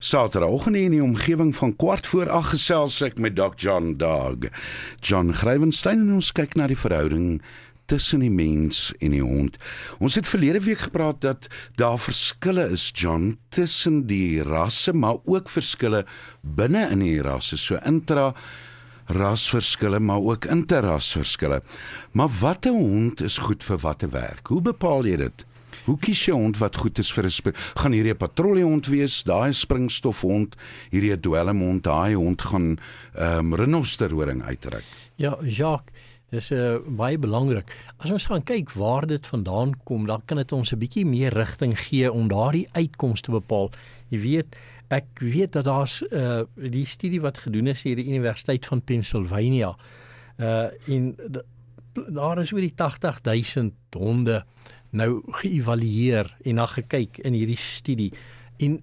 Saterdagoggend in die omgewing van 7:15 gesels ek met Dr. John Dog. John Grywenstein en ons kyk na die verhouding tussen die mens en die hond. Ons het verlede week gepraat dat daar verskille is, John, tussen die rasse, maar ook verskille binne in die rasse, so intra-rasverskille, maar ook interrasverskille. Maar watter hond is goed vir watter werk? Hoe bepaal jy dit? Hoe kies jy 'n hond wat goed is vir 'n gaan hierdie 'n patrouillehond wees, daai springstofhond, hierdie 'n dwelmhond, daai hond gaan renosterhoring uitreik? Ja, Jacques, dis baie belangrik. As ons gaan kyk waar dit vandaan kom, dan kan dit ons 'n bietjie meer rigting gee om daardie uitkoms te bepaal. Jy weet, ek weet dat daar's die studie wat gedoen is hier die Universiteit van Pennsylvania. Daar is oor die 80,000 honde nou geëvalueer en na gekyk in hierdie studie. En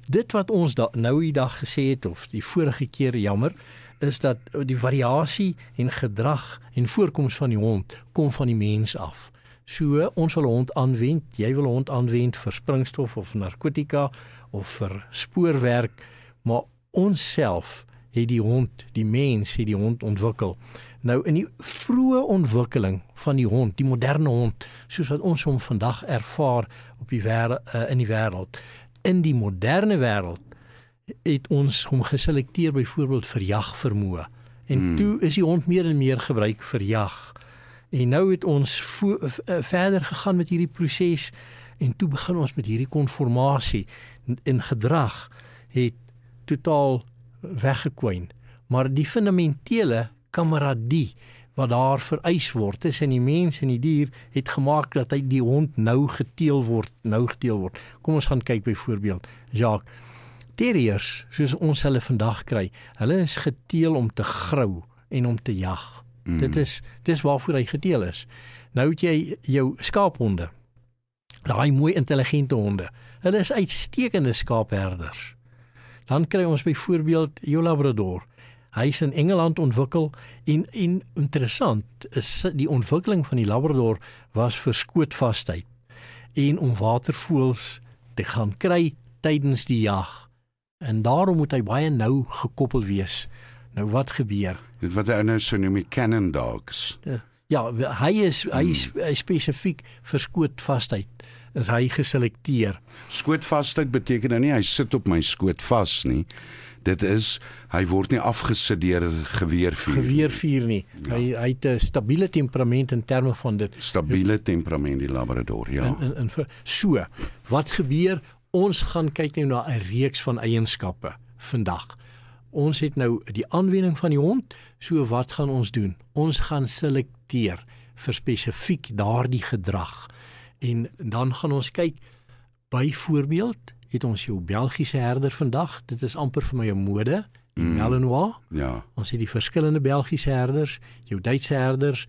dit wat ons nou die dag gesê het, of die vorige keer, jammer, is dat die variasie en gedrag en voorkoms van die hond kom van die mens af. So, ons wil 'n hond aanwend, jy wil 'n hond aanwend vir springstof of narkotika of vir spoorwerk, maar ons self het die hond, die mens het die hond ontwikkel. Nou in die vroeë ontwikkeling van die hond, die moderne hond, soos wat ons hom vandag ervaar op die in die wêreld. In die moderne wêreld het ons hom geselekteer byvoorbeeld vir jagvermoë. En toe is die hond meer en meer gebruik vir jag. En nou het ons verder gegaan met hierdie proses en toe begin ons met hierdie konformasie in gedrag het totaal weggekwyn. Maar die fundamentele kamaradie wat daar vereis word tussen die mens en die dier het gemaak dat hy die hond nou geteel word. Kom ons gaan kyk byvoorbeeld, Jacques, terriers, soos ons hulle vandag kry, hulle is geteel om te grou en om te jag. Dit is waarvoor hy geteel is. Nou het jy jou skaaphonde, daai mooi intelligente honde, hulle is uitstekende skaapherders. Dan kry ons byvoorbeeld jou Labrador. Hy is in Engeland ontwikkel en interessant is die ontwikkeling van die Labrador was vir skootvastheid en om watervoëls te gaan kry tydens die jag. En daarom moet hy baie nou gekoppel wees. Nou wat gebeur? Dit wat hy nou so noem die cannon dogs. Ja, hy is spesifiek vir skootvastheid is hy geselekteer. Skootvastheid beteken nou nie hy sit op my skoot vas nie. Dit is, hy word nie afgesit deur geweervuur. Geweervuur nie. Ja. Hy het 'n stabiele temperament in terme van dit. Stabiele temperament, die Labrador, ja. So, wat gebeur? Ons gaan kyk nou na 'n reeks van eienskappe vandag. Ons het nou die aanwending van die hond, so wat gaan ons doen? Ons gaan selekteer vir spesifiek daardie gedrag. En dan gaan ons kyk, byvoorbeeld, het ons jou Belgiese herder vandag, dit is amper vir my 'n mode, die Malinois. Ja. Ons het die verskillende Belgiese herders, jou Duitse herders,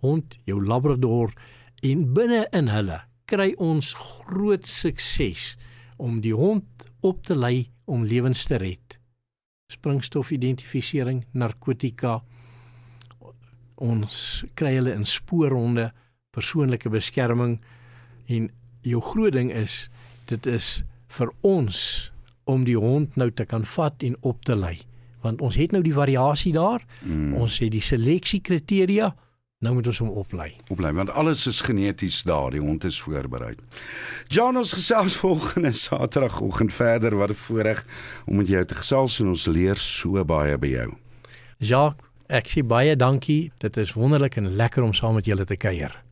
hond, jou Labrador, en binne in hulle kry ons groot sukses om die hond op te lei om lewens te red. Springstofidentifisering, narkotika, ons kry hulle in spoorhonde, persoonlike beskerming, en jou groot ding is, dit is vir ons om die hond nou te kan vat en op te lei. Want ons het nou die variasie daar, ons het die seleksiekriteria, nou moet ons hom oplei. Want alles is geneties daar, die hond is voorberei. John, ons gesels volgende Saterdagoggend verder, wat 'n voorreg om met jou te gesels en ons leer so baie by jou. Jacques, ek sê baie dankie, dit is wonderlik en lekker om saam met julle te kuier.